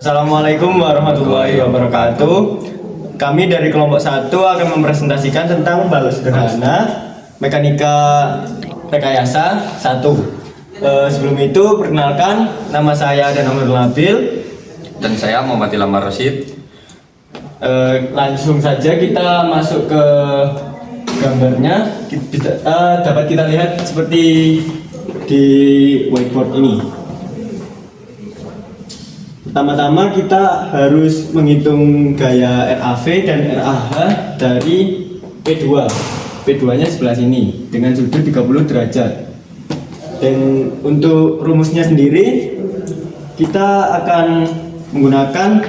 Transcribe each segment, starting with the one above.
Assalamualaikum warahmatullahi wabarakatuh. Kami dari kelompok 1 akan mempresentasikan tentang balok sederhana mekanika rekayasa 1. Sebelum itu perkenalkan, nama saya Adnan Amrul Nabil. Dan saya Muhammad Ilham Rasyid. Langsung saja kita masuk ke gambarnya. Dapat kita lihat seperti di whiteboard ini. Pertama-tama kita harus menghitung gaya RAV dan RAH dari P2. P2 nya sebelah sini dengan sudut 30 derajat. Dan untuk rumusnya sendiri kita akan menggunakan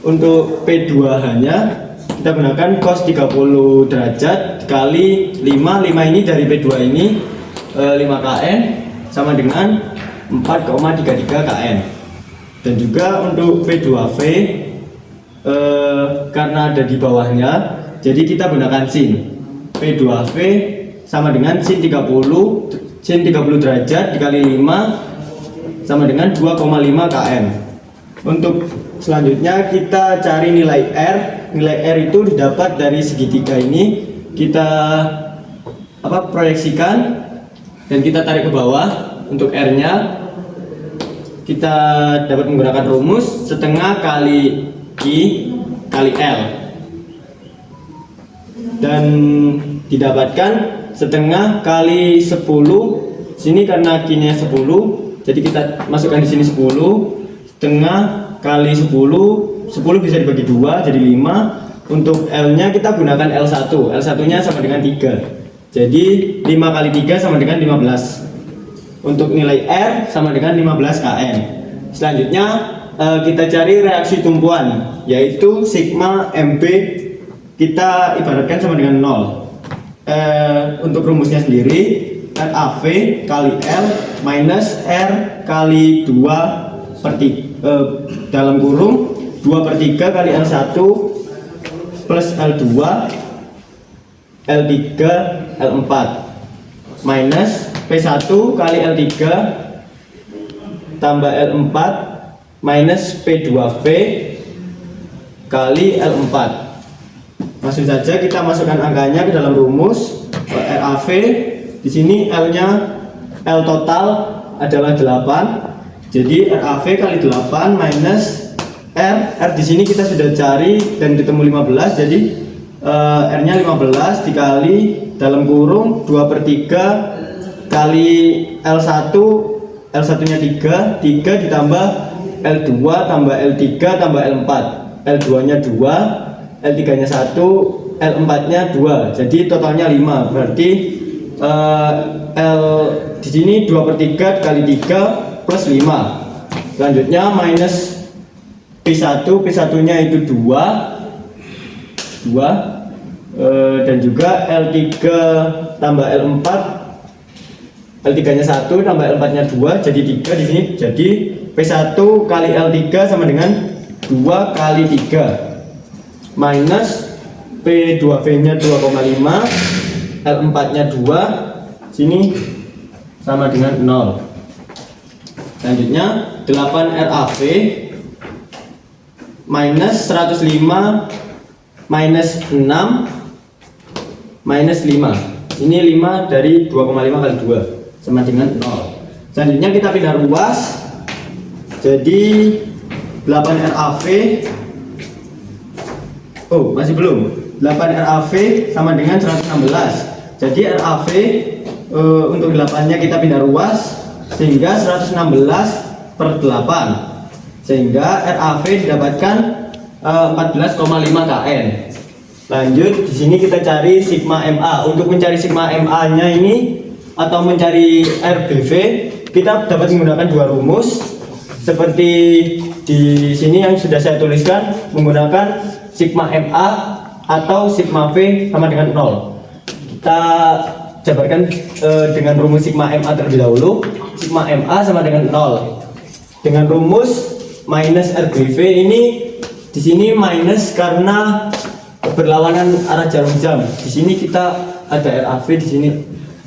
untuk P2H nya kita gunakan cos 30 derajat dikali 5 ini dari P2 ini 5 kN sama dengan 4,33 kN. Dan juga untuk P2V karena ada di bawahnya, jadi kita gunakan sin. P2V sama dengan sin 30 derajat dikali 5 sama dengan 2,5 kN. Untuk selanjutnya kita cari nilai R. Nilai R itu didapat dari segitiga ini. Kita proyeksikan dan kita tarik ke bawah. Untuk R nya kita dapat menggunakan rumus setengah kali I kali L, dan didapatkan setengah kali 10. Sini karena Q-nya 10, jadi kita masukkan di sini 10. Setengah kali 10 bisa dibagi 2 jadi 5. Untuk L nya kita gunakan L1. L1 nya sama dengan 3, jadi 5 kali 3 sama dengan 15. Untuk nilai R sama dengan 15 kN. Selanjutnya kita cari reaksi tumpuan, yaitu sigma MB kita ibaratkan sama dengan 0. Untuk rumusnya sendiri RAV kali L minus R kali 2 per 3 dalam kurung 2 per 3 kali L1 plus L2 L3 L4 minus P1 kali L3 tambah L4 minus P2V kali L4. Langsung saja kita masukkan angkanya ke dalam rumus. RAV di sini L-nya L total adalah 8. Jadi RAV kali 8 minus R di sini kita sudah cari dan ketemu 15. Jadi R-nya 15 dikali dalam kurung 2 per 3 kali L1 nya 3 ditambah L2 tambah L3 tambah L4. L2 nya 2, L3 nya 1, L4 nya 2, jadi totalnya 5. Berarti L di sini 2 per 3 kali 3 plus 5. Selanjutnya minus P1 nya itu 2 dan juga L3 tambah L4, L3 nya 1 tambah L4 nya 2 jadi 3 di sini. Jadi P1 kali L3 sama dengan 2 kali 3 minus P2V nya 2,5, L4 nya 2 sini sama dengan 0. Selanjutnya 8 RAV minus 105 minus 6 minus 5. Ini 5 dari 2,5 kali 2 sama dengan 0. Selanjutnya kita pindah ruas. Jadi 8 RAV masih belum. 8 RAV sama dengan 116. Jadi RAV untuk 8 nya kita pindah ruas sehingga 116 per 8, sehingga RAV didapatkan 14,5 kN. Lanjut, di sini kita cari sigma MA. Untuk mencari sigma MA nya ini atau mencari RBV, kita dapat menggunakan dua rumus seperti di sini yang sudah saya tuliskan, menggunakan sigma MA atau sigma V sama dengan 0. Kita jabarkan dengan rumus sigma MA terlebih dahulu. Sigma MA sama dengan 0 dengan rumus minus RBV. Ini di sini minus karena berlawanan arah jarum jam. Di sini kita ada RAV, di sini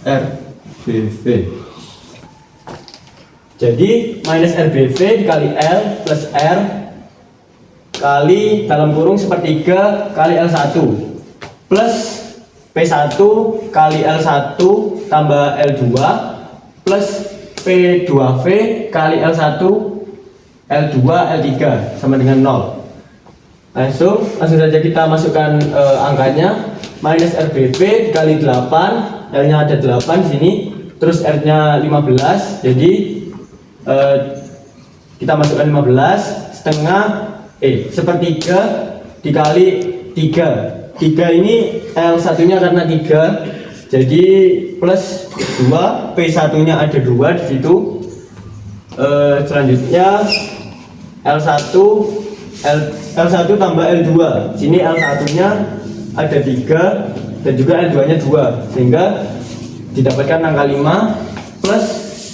RBV. Jadi minus RBV dikali L plus R kali dalam kurung sepertiga kali L1 plus P1 kali L1 tambah L2 plus P2V kali L1 L2 L3 sama dengan 0. Langsung saja kita masukkan angkanya. Minus RBV dikali 8, L nya ada 8 di sini, terus R nya 15, jadi kita masukkan 15 setengah sepertiga dikali 3 ini L satunya karena 3, jadi plus 2, P1 nya ada 2 di situ. Selanjutnya L1 tambah L2, sini L1 nya ada 3 dan juga L2 nya 2, sehingga didapatkan angka 5 plus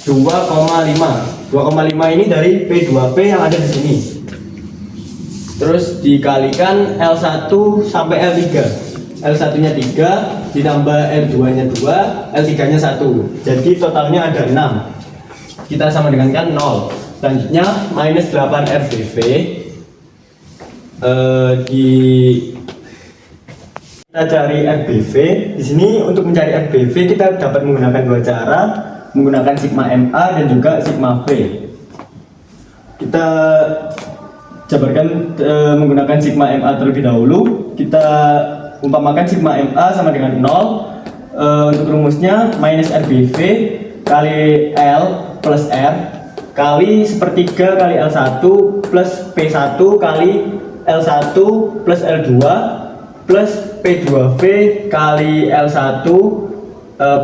2,5. 2,5 ini dari P2P yang ada di sini, terus dikalikan L1 sampai L3. L1 nya 3 ditambah L2 nya 2, L3 nya 1, jadi totalnya ada 6. Kita sama dengan kan 0. Selanjutnya minus 8 RBV kita cari RBV. Di sini untuk mencari RBV kita dapat menggunakan dua cara, menggunakan sigma MA dan juga sigma V. Kita jabarkan menggunakan sigma MA terlebih dahulu. Kita umpamakan sigma MA sama dengan 0. Untuk rumusnya minus RBV kali L plus R kali sepertiga kali L1 plus P1 kali L1 plus L2 plus P2V kali L1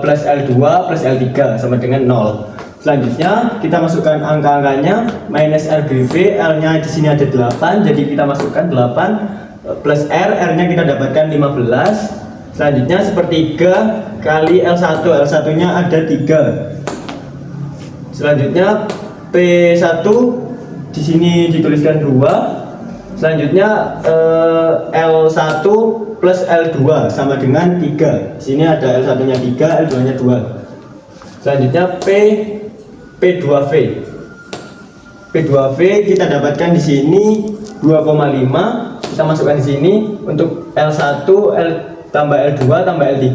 plus L2 plus L3 sama dengan 0. Selanjutnya kita masukkan angka-angkanya. Minus RBV, L nya di sini ada 8, jadi kita masukkan 8 plus R, R nya kita dapatkan 15. Selanjutnya sepertiga kali L1, L1 nya ada 3. Selanjutnya P1 di sini dituliskan 2. Selanjutnya L1 plus L2 sama dengan 3. Di sini ada L1 nya 3, L2 nya 2. Selanjutnya P2V. P2V kita dapatkan di sini 2,5. Kita masukkan di sini untuk L1 tambah L2 tambah L3,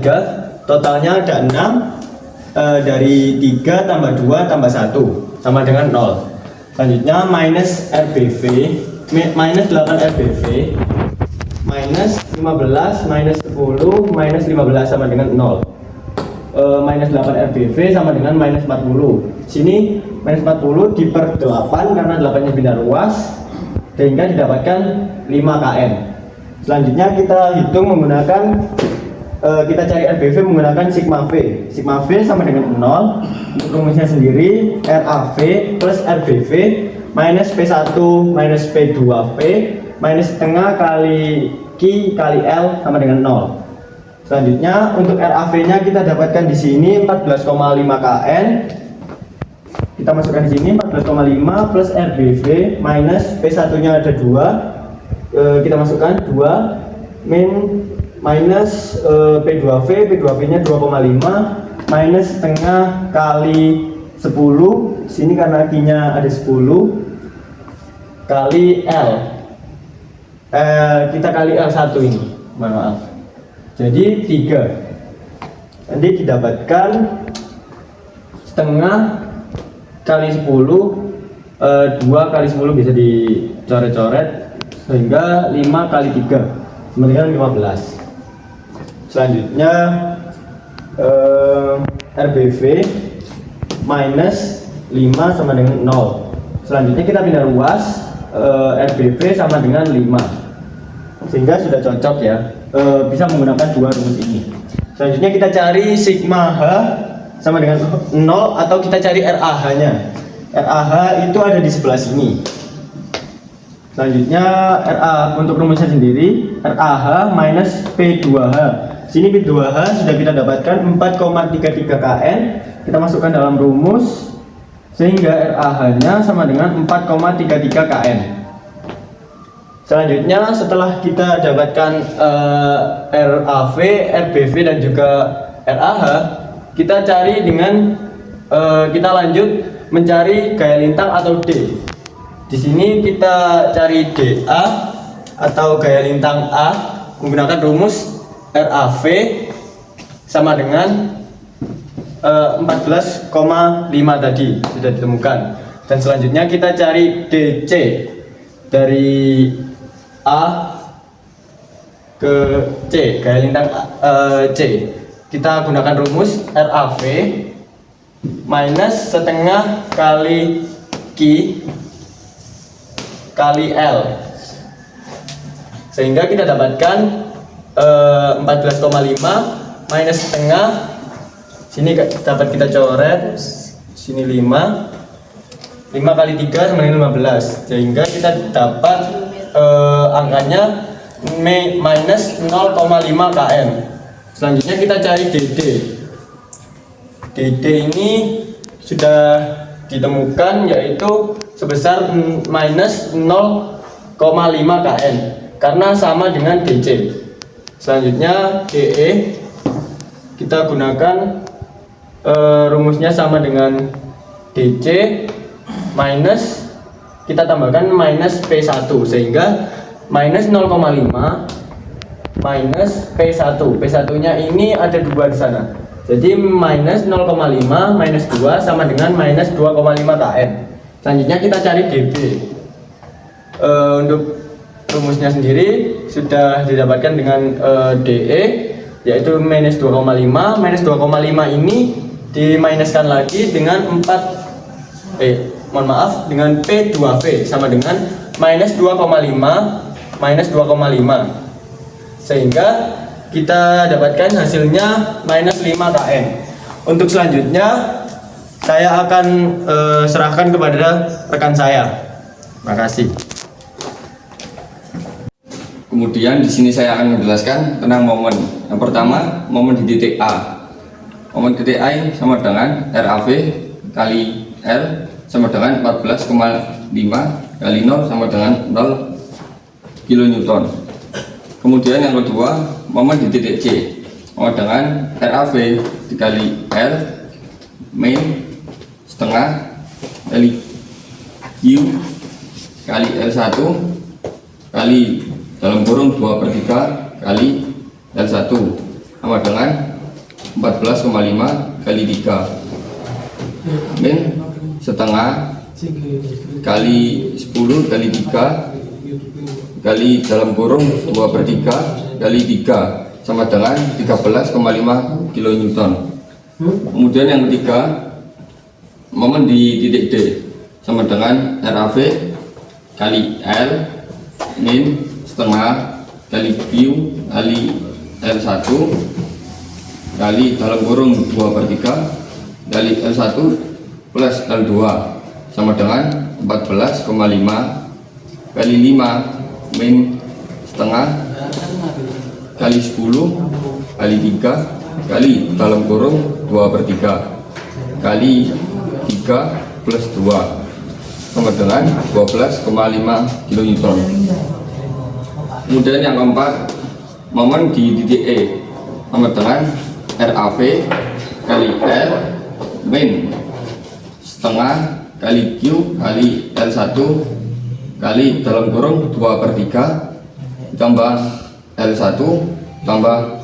totalnya ada 6. Dari 3 tambah 2 tambah 1 sama dengan 0. Selanjutnya minus RBV, minus 8 RBV minus 15 minus 10 minus 15 sama dengan 0. Minus 8 RBV sama dengan minus 40. Sini minus 40 diper 8 karena 8 nya bina ruas, sehingga didapatkan 5 km. Selanjutnya kita hitung menggunakan kita cari RBV menggunakan sigma V. Sigma V sama dengan 0. Untuk rumusnya sendiri RAV plus RBV minus P1 minus P2V minus setengah kali Q kali L sama dengan 0. Selanjutnya untuk RAV nya kita dapatkan di sini 14,5 kN. Kita masukkan di sini 14,5 plus RBV minus P1 nya ada 2. Kita masukkan 2 minus P2V, P2V nya 2,5 minus setengah kali 10. Sini karena Q nya ada 10 kali L. Kita kali L1 ini, maaf. Jadi 3. Nanti didapatkan setengah kali 10, 2 kali 10 bisa dicoret-coret, sehingga 5 kali 3 sama dengan 15. Selanjutnya RBV minus 5 sama dengan 0. Selanjutnya kita pindah ruas, RBV sama dengan 5, sehingga sudah cocok ya. Bisa menggunakan dua rumus ini. Selanjutnya kita cari sigma H sama dengan 0, atau kita cari RAH nya. RAH itu ada di sebelah sini. Selanjutnya RA untuk rumusnya sendiri RAH minus P2H. Sini P2H sudah kita dapatkan 4,33 kN. Kita masukkan dalam rumus, sehingga RAH nya sama dengan 4,33 kN. Selanjutnya setelah kita dapatkan RAV, RBV dan juga RAH, kita cari dengan kita lanjut mencari gaya lintang atau D. Di sini kita cari DA atau gaya lintang A menggunakan rumus RAV sama dengan 14,5 tadi sudah ditemukan. Dan selanjutnya kita cari DC dari A ke C, gaya lintang C. Kita gunakan rumus RAV minus setengah kali Q kali L, sehingga kita dapatkan 14,5 minus setengah. Sini dapat kita coret, sini 5 kali 3 sama dengan 15, sehingga kita dapat angkanya minus 0,5 km. Selanjutnya kita cari DD. DD ini sudah ditemukan, yaitu sebesar minus 0,5 km karena sama dengan DC. Selanjutnya DE kita gunakan rumusnya sama dengan DC minus, kita tambahkan minus P1, sehingga minus 0,5 minus P1. P1 nya ini ada 2 di sana, jadi minus 0,5 minus 2 sama dengan minus 2,5 km. Selanjutnya kita cari DB. Untuk rumusnya sendiri sudah didapatkan dengan DE, yaitu minus 2,5. Minus 2,5 ini diminuskan lagi dengan dengan P2V sama dengan minus 2,5 minus 2,5, sehingga kita dapatkan hasilnya minus 5 km. Untuk selanjutnya saya akan serahkan kepada rekan saya. Terima kasih. Kemudian di sini saya akan menjelaskan tentang momen. Yang pertama, momen di titik A. Momen titik A ini sama dengan RAV kali L sama dengan 14,5 kali 0 sama dengan 0 kN. Kemudian yang kedua, momen di titik C sama dengan RAV dikali L min setengah kali Q kali L1 kali dalam kurung 2/3 kali L1 sama dengan 14,5 kali 3 min setengah kali 10 kali 3 kali dalam kurung 2/3 kali 3 sama dengan 13,5 kN. Kemudian yang ketiga, momen di titik D sama dengan RAV kali L min setengah kali Q kali L1 kali dalam kurung 2/3 kali L1 plus L2 sama dengan 14,5 kali 5 min setengah kali 10 kali 3 kali dalam kurung 2/3 kali 3 plus 2 sama dengan 12,5 kN. Kemudian yang keempat, momen di titik E sama dengan RAV kali L min setengah kali Q kali L1 kali dalam kurung 2/3 tambah L1 tambah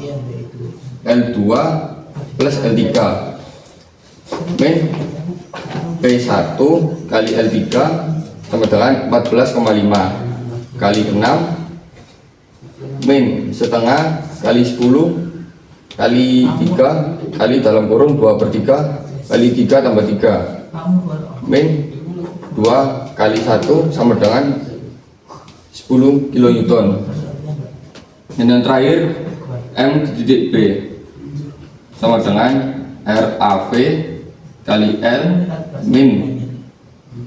L2 plus L3 min P1 kali L3 sama dengan 14,5 kali 6 min setengah kali 10 kali 3 kali dalam kurung 2/3 kali 3 tambah 3 min 2 kali 1 sama dengan 10 kN. Dan yang terakhir, M di titik B sama dengan RAV kali L min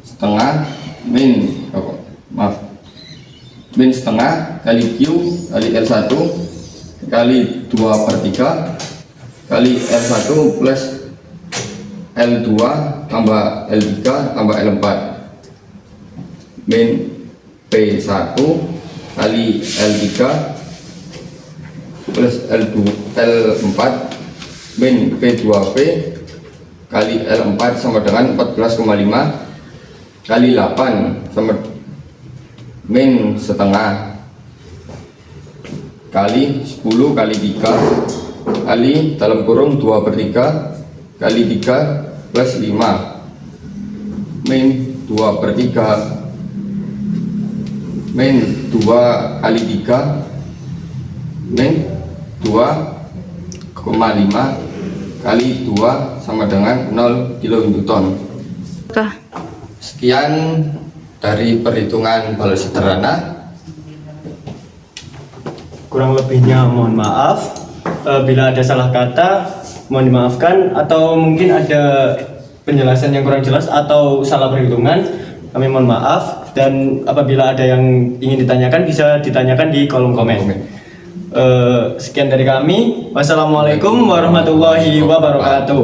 setengah min setengah kali Q kali L1 kali 2/3 kali L1 plus L2 tambah L3 tambah L4 min P1 kali L3 plus L4 min P2V kali L4 sama dengan 14,5 kali 8 sama min setengah kali 10 kali 3 kali dalam kurung 2/3 kali 3 plus 5 min 2/3 min 2 kali 3 min 2,5 kali 2 sama dengan 0 kilonewton. Sekian dari perhitungan balas sederhana. Kurang lebihnya mohon maaf. Bila ada salah kata mohon dimaafkan, atau mungkin ada penjelasan yang kurang jelas atau salah perhitungan, kami mohon maaf. Dan apabila ada yang ingin ditanyakan bisa ditanyakan di kolom komen. Sekian dari kami. Wassalamualaikum warahmatullahi wabarakatuh.